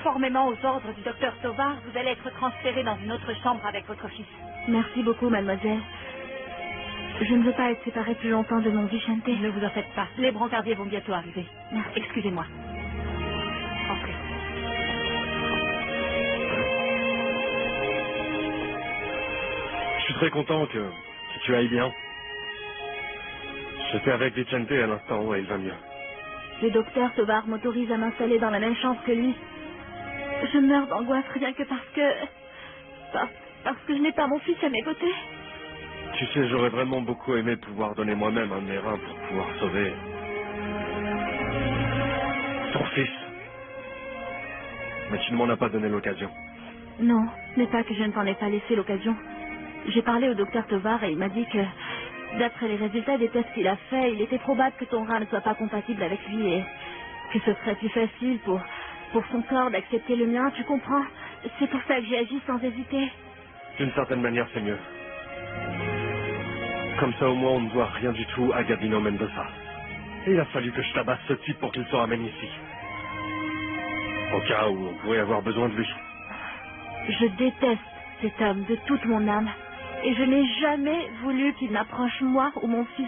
Conformément aux ordres du docteur Tovar, vous allez être transféré dans une autre chambre avec votre fils. Merci beaucoup, mademoiselle. Je ne veux pas être séparée plus longtemps de mon Vicente. Ne vous en faites pas. Les brancardiers vont bientôt arriver. Merci. Excusez-moi. Entrez. Je suis très content que tu ailles bien. J'étais avec Vicente à l'instant et il va mieux. Le docteur Tovar m'autorise à m'installer dans la même chambre que lui. Je meurs d'angoisse rien que parce que... parce que je n'ai pas mon fils à mes côtés. Tu sais, j'aurais vraiment beaucoup aimé pouvoir donner moi-même un de mes reins pour pouvoir sauver ton fils. Mais tu ne m'en as pas donné l'occasion. Non, ce n'est pas que je ne t'en ai pas laissé l'occasion. J'ai parlé au docteur Tovar et il m'a dit que, d'après les résultats des tests qu'il a faits, il était probable que ton rein ne soit pas compatible avec lui et que ce serait plus facile pour son corps d'accepter le mien, tu comprends? C'est pour ça que j'ai agi sans hésiter. D'une certaine manière, c'est mieux. Comme ça, au moins, on ne doit rien du tout à Gabino Mendoza. Et il a fallu que je tabasse ce type pour qu'il se ramène ici. Au cas où on pourrait avoir besoin de lui. Je déteste cet homme de toute mon âme. Et je n'ai jamais voulu qu'il m'approche moi ou mon fils.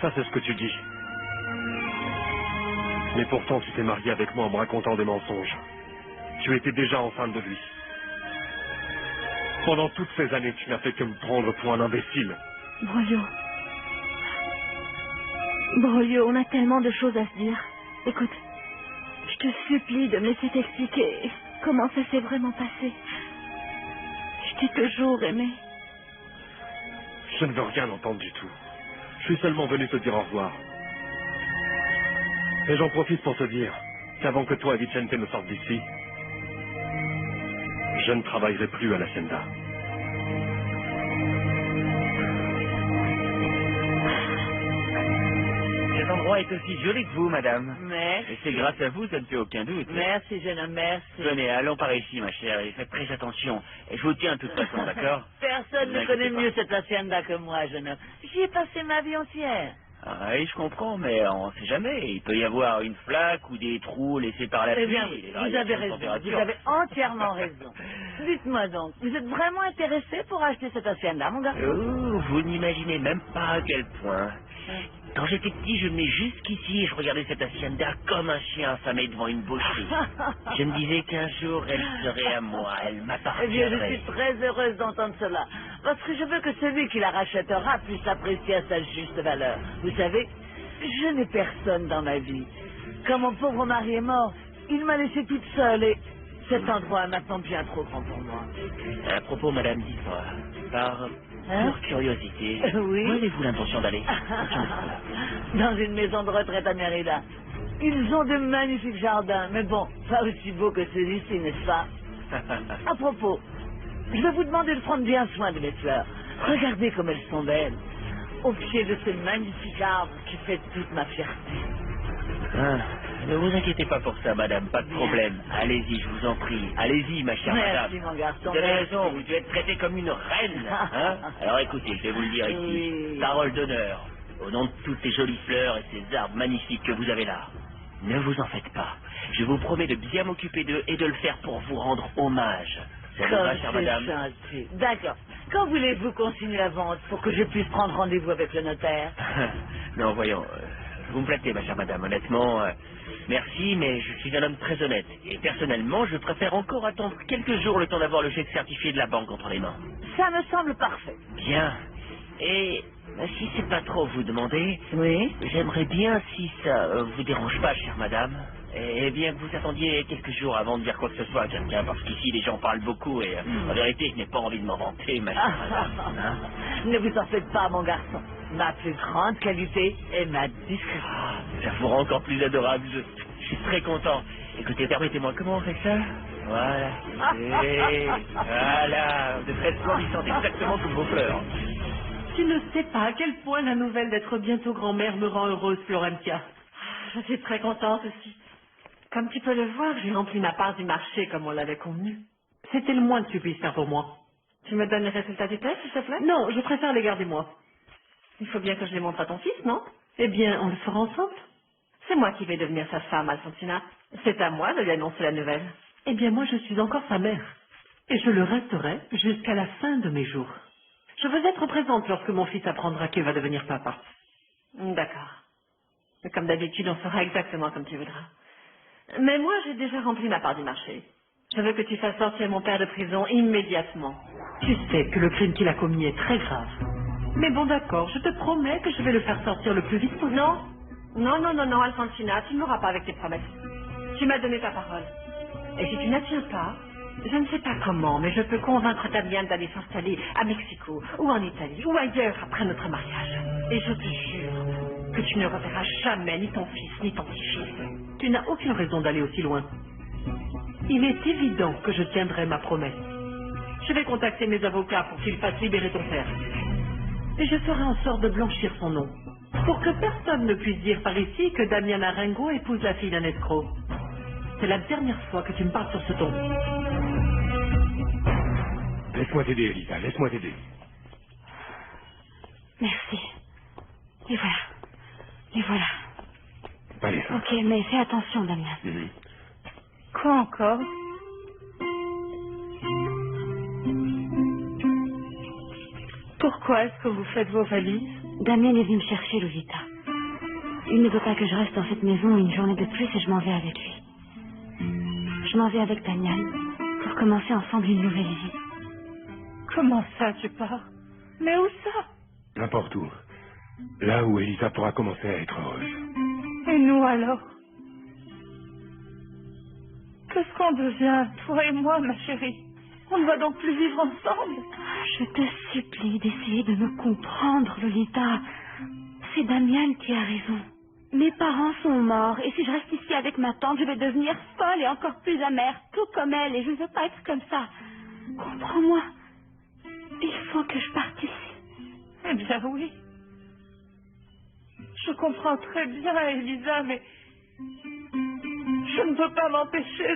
Ça, c'est ce que tu dis. Mais pourtant, tu t'es marié avec moi en me racontant des mensonges. Tu étais déjà enceinte de lui. Pendant toutes ces années, tu n'as fait que me prendre pour un imbécile. Broglio, on a tellement de choses à se dire. Écoute, je te supplie de me laisser t'expliquer comment ça s'est vraiment passé. Je t'ai toujours aimé. Je ne veux rien entendre du tout. Je suis seulement venu te dire au revoir. Et j'en profite pour te dire qu'avant que toi et Vicente ne sortent d'ici, je ne travaillerai plus à l'Hacienda. Cet endroit est aussi joli que vous, madame. Merci. Et c'est grâce à vous, ça ne fait aucun doute. Merci, jeune homme, merci. Venez, allons par ici, ma chère, et faites très attention. Et je vous tiens de toute façon, d'accord? Personne ne connaît mieux cette hacienda que moi, jeune homme. J'y ai passé ma vie entière. Ah oui, je comprends, mais on ne sait jamais. Il peut y avoir une flaque ou des trous laissés par la Eh pluie. bien, et des vous avez variations de raison. température. Vous avez entièrement raison. Dites-moi donc, vous êtes vraiment intéressé pour acheter cette hacienda, mon garçon? Oh, vous n'imaginez même pas à quel point. Quand j'étais petit, je venais jusqu'ici et je regardais cette hacienda comme un chien affamé devant une boucherie. Je me disais qu'un jour, elle serait à moi, elle Eh bien, je m'appartiendrait. suis très heureuse d'entendre cela. Parce que je veux que celui qui la rachètera puisse l'apprécier à sa juste valeur. Vous savez, je n'ai personne dans ma vie. Quand mon pauvre mari est mort, il m'a laissée toute seule et cet endroit est maintenant bien trop grand pour moi. À propos, madame, dites-moi, par pure curiosité, Oui. où avez-vous l'intention d'aller? Dans une maison de retraite à Mérida. Ils ont de magnifiques jardins, mais bon, pas aussi beaux que celui-ci, n'est-ce pas? À propos, je vais vous demander de prendre bien soin de mes fleurs. Regardez comme elles sont belles. Au pied de ce magnifique arbre qui fait toute ma fierté. Ah, ne vous inquiétez pas pour ça, madame, pas de problème. Allez-y, je vous en prie. Allez-y, ma chère Merci, madame. mon garçon. Vous avez merci. raison, vous devez être traitée comme une reine. Hein? Alors écoutez, je vais vous le dire ici. Oui. Parole d'honneur, au nom de toutes ces jolies fleurs et ces arbres magnifiques que vous avez là. Ne vous en faites pas. Je vous promets de bien m'occuper d'eux et de le faire pour vous rendre hommage. Ça vous va, chère Comme c'est madame? gentil. D'accord. Quand voulez-vous qu'on signe la vente pour que je puisse prendre rendez-vous avec le notaire? Non, voyons, vous me flattez, ma chère madame, honnêtement. Merci, mais je suis un homme très honnête. Et personnellement, je préfère encore attendre quelques jours le temps d'avoir le chèque certifié de la banque entre les mains. Ça me semble parfait. Bien. Et si c'est pas trop vous demander, Oui? j'aimerais bien, si ça vous dérange pas, chère madame, eh bien que vous attendiez quelques jours avant de dire quoi que ce soit à quelqu'un, parce qu'ici les gens parlent beaucoup et en vérité je n'ai pas envie de m'en vanter, ma chère madame. Hein? Ne vous en faites pas, mon garçon. Ma plus grande qualité est ma discrétion. Ah, ça vous rend encore plus adorable, je suis très content. Écoutez, permettez-moi, comment on fait ça? Voilà. Et voilà, vous êtes resplendissante, exactement comme vos fleurs. Tu ne sais pas à quel point la nouvelle d'être bientôt grand-mère me rend heureuse, Florentia. Je suis très contente aussi. Comme tu peux le voir, j'ai rempli ma part du marché comme on l'avait convenu. C'était le moins que tu puisses faire pour moi. Tu me donnes les résultats du test, s'il te plaît? Non, je préfère les garder moi. Il faut bien que je les montre à ton fils, non? Eh bien, on le fera ensemble. C'est moi qui vais devenir sa femme, Alfonsina. C'est à moi de lui annoncer la nouvelle. Eh bien, moi, je suis encore sa mère. Et je le resterai jusqu'à la fin de mes jours. Je veux être présente lorsque mon fils apprendra qu'il va devenir papa. D'accord. Mais comme d'habitude, on fera exactement comme tu voudras. Mais moi, j'ai déjà rempli ma part du marché. Je veux que tu fasses sortir mon père de prison immédiatement. Tu sais que le crime qu'il a commis est très grave. Mais bon, d'accord, je te promets que je vais le faire sortir le plus vite possible. Non, non, Alfonsina, tu ne m'auras pas avec tes promesses. Tu m'as donné ta parole. Et si tu ne la tiens pas, je ne sais pas comment, mais je peux convaincre Damian d'aller s'installer à Mexico, ou en Italie, ou ailleurs après notre mariage. Et je te jure que tu ne reverras jamais ni ton fils, ni ton petit-fils. Tu n'as aucune raison d'aller aussi loin. Il est évident que je tiendrai ma promesse. Je vais contacter mes avocats pour qu'ils fassent libérer ton père. Et je ferai en sorte de blanchir son nom, pour que personne ne puisse dire par ici que Damian Arango épouse la fille d'un escroc. C'est la dernière fois que tu me parles sur ce ton. Laisse-moi t'aider, Elisa, laisse-moi t'aider. Merci. Et voilà. Et voilà. Allez, ça. Ok, mais fais attention, Damian. Quoi encore? Pourquoi est-ce que vous faites vos valises? Damien est venu me chercher, Lolita. Il ne veut pas que je reste dans cette maison une journée de plus et je m'en vais avec lui. Je m'en vais avec Damian pour commencer ensemble une nouvelle vie. Comment ça, tu pars? Mais où ça? N'importe où. Là où Elisa pourra commencer à être heureuse. Et nous alors? Qu'est-ce qu'on devient, toi et moi, ma chérie? On ne va donc plus vivre ensemble? Je te supplie d'essayer de me comprendre, Lolita. C'est Damian qui a raison. Mes parents sont morts et si je reste ici avec ma tante, je vais devenir folle et encore plus amère, tout comme elle, et je ne veux pas être comme ça. Comprends-moi. Il faut que je parte ici. Eh bien oui. Je comprends très bien, Elisa, mais je ne peux pas m'empêcher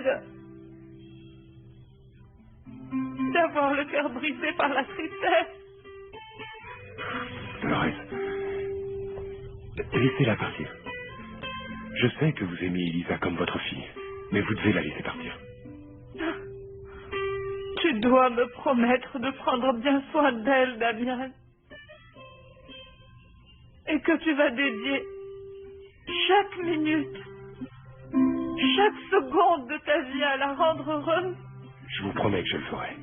d'avoir le cœur brisé par la tristesse. Dolores, laissez-la partir. Je sais que vous aimez Elisa comme votre fille, mais vous devez la laisser partir. Tu dois me promettre de prendre bien soin d'elle, Damian. Et que tu vas dédier chaque minute, chaque seconde de ta vie à la rendre heureuse. Je vous promets que je le ferai.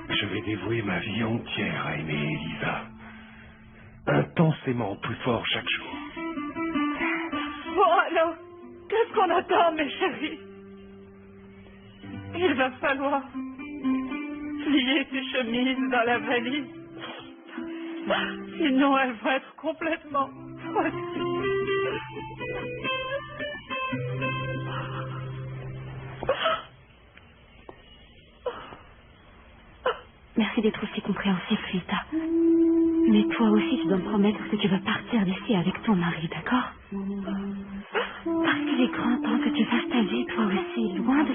Je vais dévouer ma vie entière à aimer Elisa. Intensément plus fort chaque jour. Bon alors, qu'est-ce qu'on attend, mes chéris? Il va falloir plier tes chemises dans la valise. Sinon, elles vont être complètement frottées. Merci d'être aussi compréhensif, Lolita. Mais toi aussi, tu dois me promettre que tu vas partir d'ici avec ton mari, d'accord? Parce qu'il est grand temps que tu fasses ta vie, toi aussi, loin de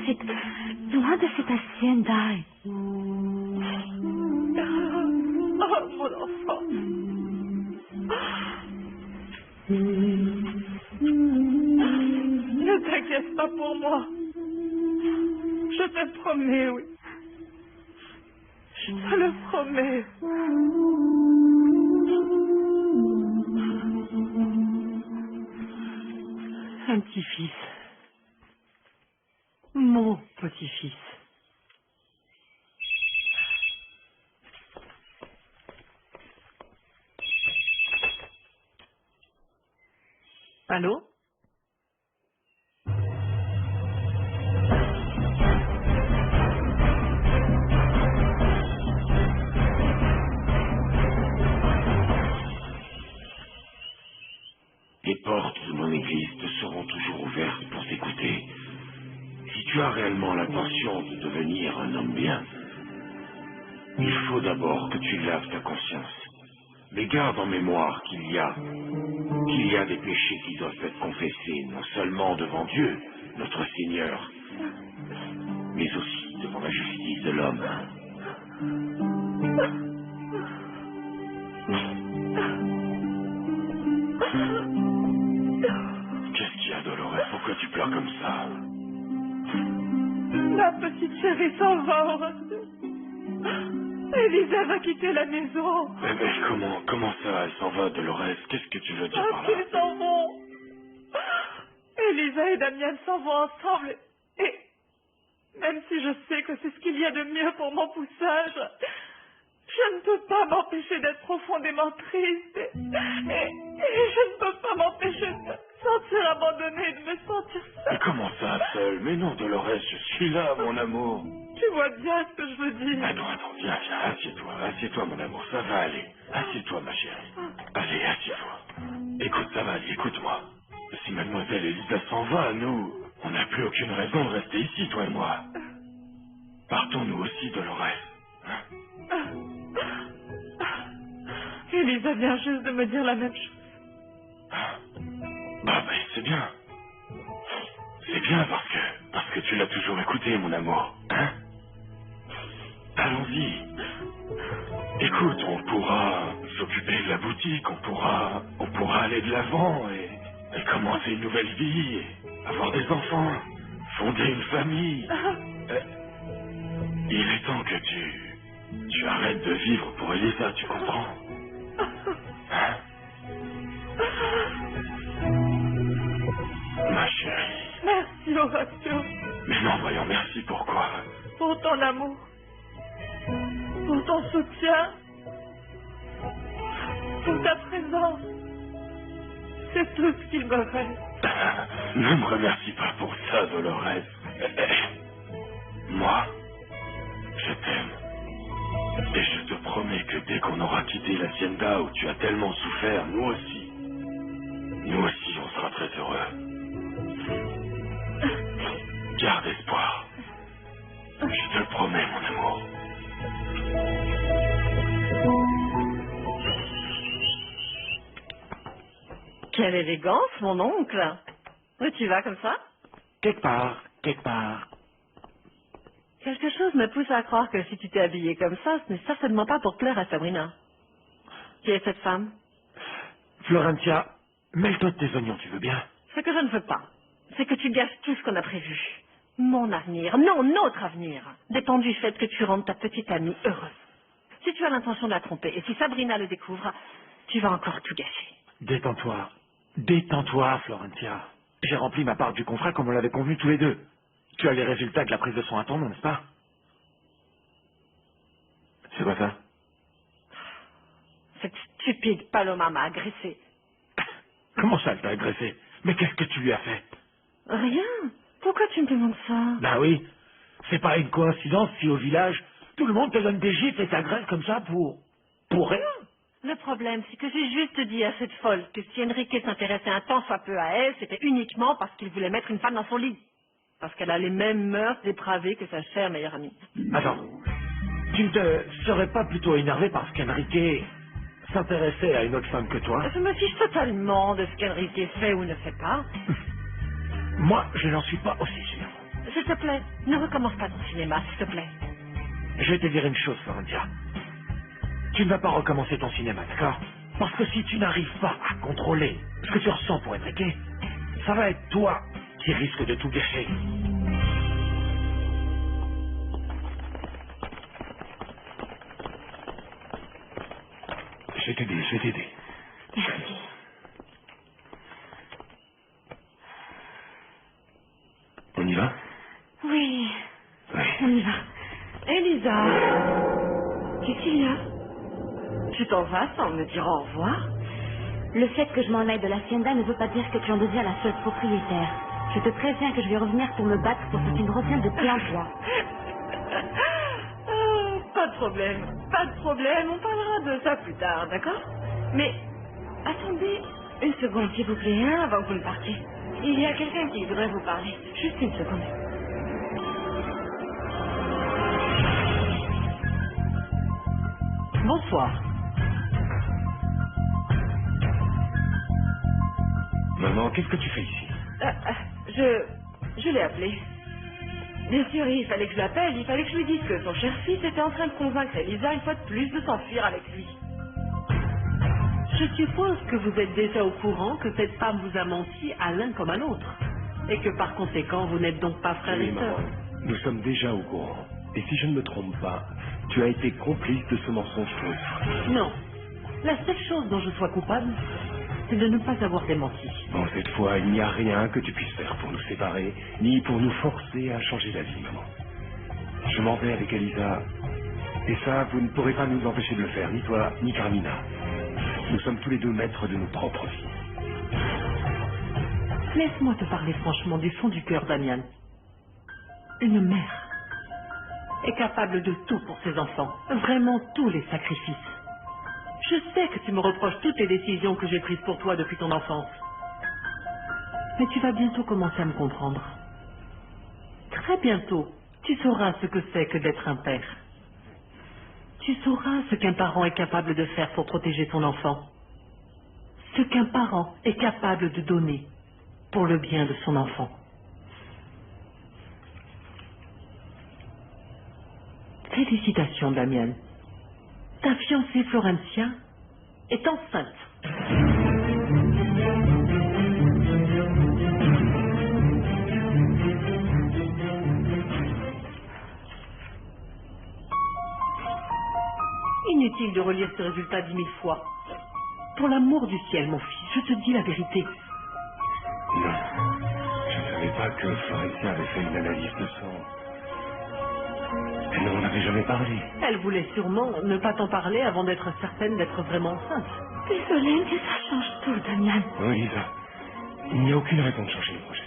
cette hacienda. Oh, mon enfant. Ne t'inquiète pas pour moi. Je te promets, oui. Je te le promets. Un petit-fils. Mon petit-fils. Allô? Les portes de mon église te seront toujours ouvertes pour t'écouter. Si tu as réellement l'intention de devenir un homme bien, il faut d'abord que tu laves ta conscience. Mais garde en mémoire qu'il y a des péchés qui doivent être confessés, non seulement devant Dieu, notre Seigneur, mais aussi devant la justice de l'homme. Qu'est-ce qu'il y a, Dolores? Pourquoi tu pleures comme ça? La petite chérie s'en va, Horatio. Elisa va quitter la maison. Mais comment ça, elle s'en va, Dolores? Qu'est-ce que tu veux dire par là? Ils s'en vont. Elisa et Damien s'en vont ensemble. Et même si je sais que c'est ce qu'il y a de mieux pour mon poussage, je ne peux pas m'empêcher d'être profondément triste. Et je ne peux pas m'empêcher de me sentir abandonnée, de me sentir Mais seule. comment ça, seul? Mais non, Dolores, je suis là, mon amour. Tu vois bien ce que je veux dire. Attends, viens, assieds-toi, mon amour, ça va aller. Assieds-toi, ma chérie. Allez, assieds-toi. Écoute, ça va aller, écoute-moi. Si mademoiselle Elisa s'en va, nous, on n'a plus aucune raison de rester ici, toi et moi. Partons nous aussi, Dolores. Hein? Elisa vient juste de me dire la même chose. Bah, c'est bien. C'est bien parce que tu l'as toujours écouté, mon amour. Hein? Allons-y. Écoute, on pourra s'occuper de la boutique, on pourra aller de l'avant et commencer une nouvelle vie, et avoir des enfants, fonder une famille. Il est temps que tu arrêtes de vivre pour Elisa, tu comprends? Hein? Ma chérie. Merci, Horatio, Mais non, voyons, merci, pourquoi? pour ton amour, pour ton soutien, pour ta présence. C'est tout ce qu'il me reste. Ne me remercie pas pour ça, Dolores. Moi, je t'aime. Et je te promets que dès qu'on aura quitté l'hacienda où tu as tellement souffert, nous aussi, on sera très heureux. Garde espoir. Je te le promets, mon amour. Quelle élégance, mon oncle. Où tu vas comme ça? Quelque part. Quelque chose me pousse à croire que si tu t'es habillé comme ça, ce n'est certainement pas pour plaire à Sabrina. Qui est cette femme? Florentia, mêle-toi de tes oignons, tu veux bien? Ce que je ne veux pas, c'est que tu gâches tout ce qu'on a prévu. Mon avenir, non, notre avenir, dépend du fait que tu rendes ta petite amie heureuse. Si tu as l'intention de la tromper, et si Sabrina le découvre, tu vas encore tout gâcher. Détends-toi, Florentia. J'ai rempli ma part du contrat comme on l'avait convenu tous les deux. Tu as les résultats de la prise de soin à ton nom, n'est-ce pas? C'est quoi ça? Cette stupide Paloma m'a agressée. Comment ça, elle t'a agressé? Mais qu'est-ce que tu lui as fait? Rien. Pourquoi tu me demandes ça? Ben oui, c'est pas une coïncidence si au village, tout le monde te donne des gifles et t'agresse comme ça pour rien. Le problème, c'est que j'ai juste dit à cette folle que si Enrique s'intéressait un tant soit peu à elle, c'était uniquement parce qu'il voulait mettre une femme dans son lit. Parce qu'elle a les mêmes mœurs dépravées que sa chère meilleure amie. Attends, tu ne te serais pas plutôt énervé parce qu'Enrique s'intéressait à une autre femme que toi? Je me fiche totalement de ce qu'Enrique fait ou ne fait pas. Moi, je n'en suis pas aussi sûr. S'il te plaît, ne recommence pas ton cinéma, s'il te plaît. Je vais te dire une chose, Florentia. Tu ne vas pas recommencer ton cinéma, d'accord? Parce que si tu n'arrives pas à contrôler ce que tu ressens pour Enrique, ça va être toi qui risque de tout gâcher. Je vais t'aider. Merci. On y va? Oui, Oui. on y va. Elisa, qu'est-ce qu'il y a? Tu t'en vas sans me dire au revoir? Le fait que je m'en aille de l'hacienda ne veut pas dire que tu en deviens la seule propriétaire. Je te préviens que je vais revenir pour me battre pour que tu me retiennes de plein droit. Pas de problème, on parlera de ça plus tard, d'accord? Mais attendez une seconde, s'il vous plaît, hein, avant que vous ne partiez. Il y a quelqu'un qui voudrait vous parler. Juste une seconde. Bonsoir. Maman, qu'est-ce que tu fais ici? Je l'ai appelé. Bien sûr, il fallait que je l'appelle, il fallait que je lui dise que son cher fils était en train de convaincre Elisa une fois de plus de s'enfuir avec lui. Je suppose que vous êtes déjà au courant que cette femme vous a menti à l'un comme à l'autre. Et que par conséquent, vous n'êtes donc pas frère et sœur. Nous sommes déjà au courant. Et si je ne me trompe pas, tu as été complice de ce mensonge faux. Non. La seule chose dont je sois coupable, c'est de ne pas avoir démenti. Bon, cette fois, il n'y a rien que tu puisses faire pour nous séparer, ni pour nous forcer à changer d'avis, maman. Je m'en vais avec Elisa. Et ça, vous ne pourrez pas nous empêcher de le faire, ni toi, ni Carmina. Nous sommes tous les deux maîtres de nos propres vies. Laisse-moi te parler franchement du fond du cœur, Damian. Une mère est capable de tout pour ses enfants, vraiment tous les sacrifices. Je sais que tu me reproches toutes les décisions que j'ai prises pour toi depuis ton enfance. Mais tu vas bientôt commencer à me comprendre. Très bientôt, tu sauras ce que c'est que d'être un père. Tu sauras ce qu'un parent est capable de faire pour protéger son enfant. Ce qu'un parent est capable de donner pour le bien de son enfant. Félicitations, Damian. Ta fiancée Florencia est enceinte. Inutile de relire ce résultat 10 000 fois. Pour l'amour du ciel, mon fils, je te dis la vérité. Non. Je ne savais pas que Florencia avait fait une analyse de sang. Elle n'en avait jamais parlé. Elle voulait sûrement ne pas t'en parler avant d'être certaine d'être vraiment enceinte. Désolée, mais ça change tout, Damian. Oui, Lisa. Il n'y a aucune raison de changer le projet.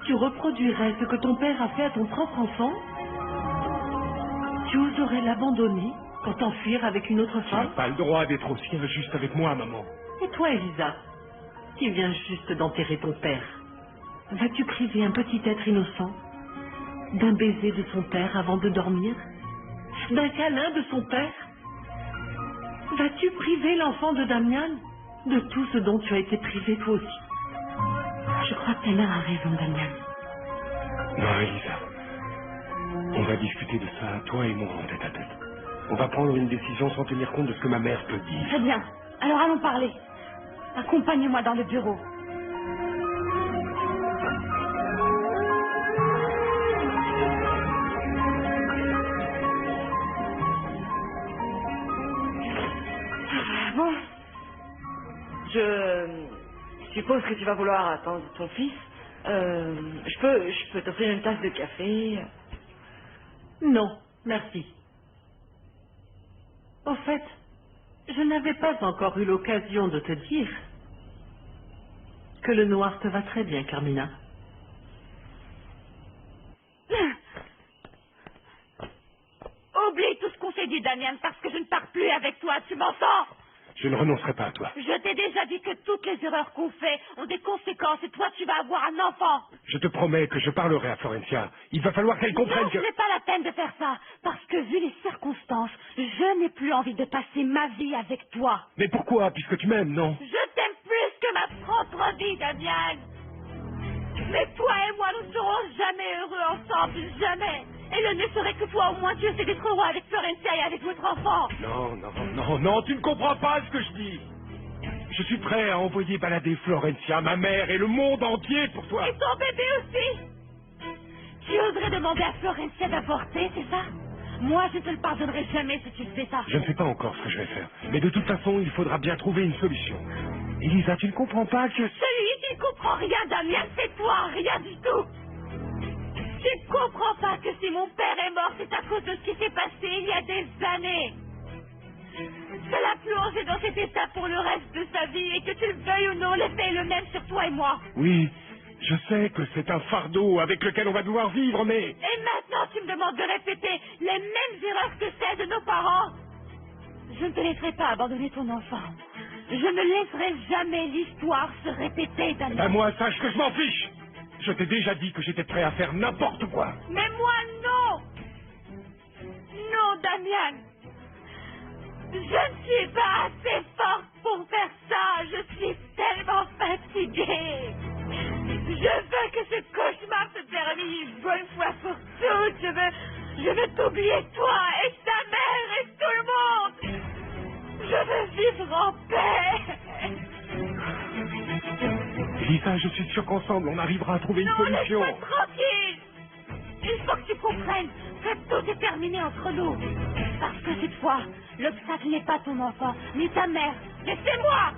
Tu reproduirais ce que ton père a fait à ton propre enfant? Tu oserais l'abandonner pour t'enfuir avec une autre Tu n'as femme? pas le droit d'être aussi injuste avec moi, maman. Et toi, Elisa, qui viens juste d'enterrer ton père, vas-tu priver un petit être innocent d'un baiser de son père avant de dormir? D'un câlin de son père? Vas-tu priver l'enfant de Damian de tout ce dont tu as été privé toi aussi? Je crois que ta mère a raison, Damian. Non, Elisa. On va discuter de ça, toi et moi, en tête à tête. On va prendre une décision sans tenir compte de ce que ma mère peut dire. Très bien. Alors allons parler. Accompagnez-moi dans le bureau. Bon. Je suppose que tu vas vouloir attendre ton fils. Je peux t'offrir une tasse de café. Non, merci. Au fait, je n'avais pas encore eu l'occasion de te dire que le noir te va très bien, Carmina. Oublie tout ce qu'on s'est dit, Damian, parce que je ne pars plus avec toi, tu m'entends? Je ne renoncerai pas à toi. Je t'ai déjà dit que toutes les erreurs qu'on fait ont des conséquences et toi, tu vas avoir un enfant. Je te promets que je parlerai à Florencia. Il va falloir qu'elle comprenne Non, que... ce n'est pas la peine de faire ça, parce que vu les circonstances, je n'ai plus envie de passer ma vie avec toi. Mais pourquoi? Puisque tu m'aimes, non? Je t'aime plus que ma propre vie, Damian. Mais toi et moi, nous ne serons jamais heureux ensemble, jamais. Et le mieux serait que toi, au moins, tu essaies d'être heureux avec Florencia et avec votre enfant. Non, tu ne comprends pas ce que je dis. Je suis prêt à envoyer balader Florencia, ma mère et le monde entier pour toi. Et ton bébé aussi. Tu oserais demander à Florencia d'avorter, c'est ça? Moi, je ne te le pardonnerai jamais si tu fais ça. Je ne sais pas encore ce que je vais faire. Mais de toute façon, il faudra bien trouver une solution. Elisa, tu ne comprends pas que... Celui qui ne comprend rien, Damian, c'est toi, rien du tout. Tu ne comprends pas que si mon père est mort, c'est à cause de ce qui s'est passé il y a des années. Ça l'a plongé dans cet état pour le reste de sa vie et que tu le veuilles ou non, l'effet est le même sur toi et moi. Oui, je sais que c'est un fardeau avec lequel on va devoir vivre, mais... Et maintenant, tu me demandes de répéter les mêmes erreurs que celles de nos parents. Je ne te laisserai pas abandonner ton enfant. Je ne laisserai jamais l'histoire se répéter, Damian. Ben moi, sache que je m'en fiche. Je t'ai déjà dit que j'étais prêt à faire n'importe quoi. Mais moi, non. Non, Damian. Je ne suis pas assez forte pour faire ça. Je suis tellement fatiguée. Je veux que ce cauchemar se termine une bonne fois pour toutes. Je veux t'oublier toi et ta mère et tout le monde. Je veux vivre en paix. Lisa, je suis sûr qu'ensemble, on arrivera à trouver une Non, solution. laisse-moi tranquille. Il faut que tu comprennes que tout est terminé entre nous. Parce que cette fois, l'obstacle n'est pas ton enfant, ni ta mère, mais c'est moi.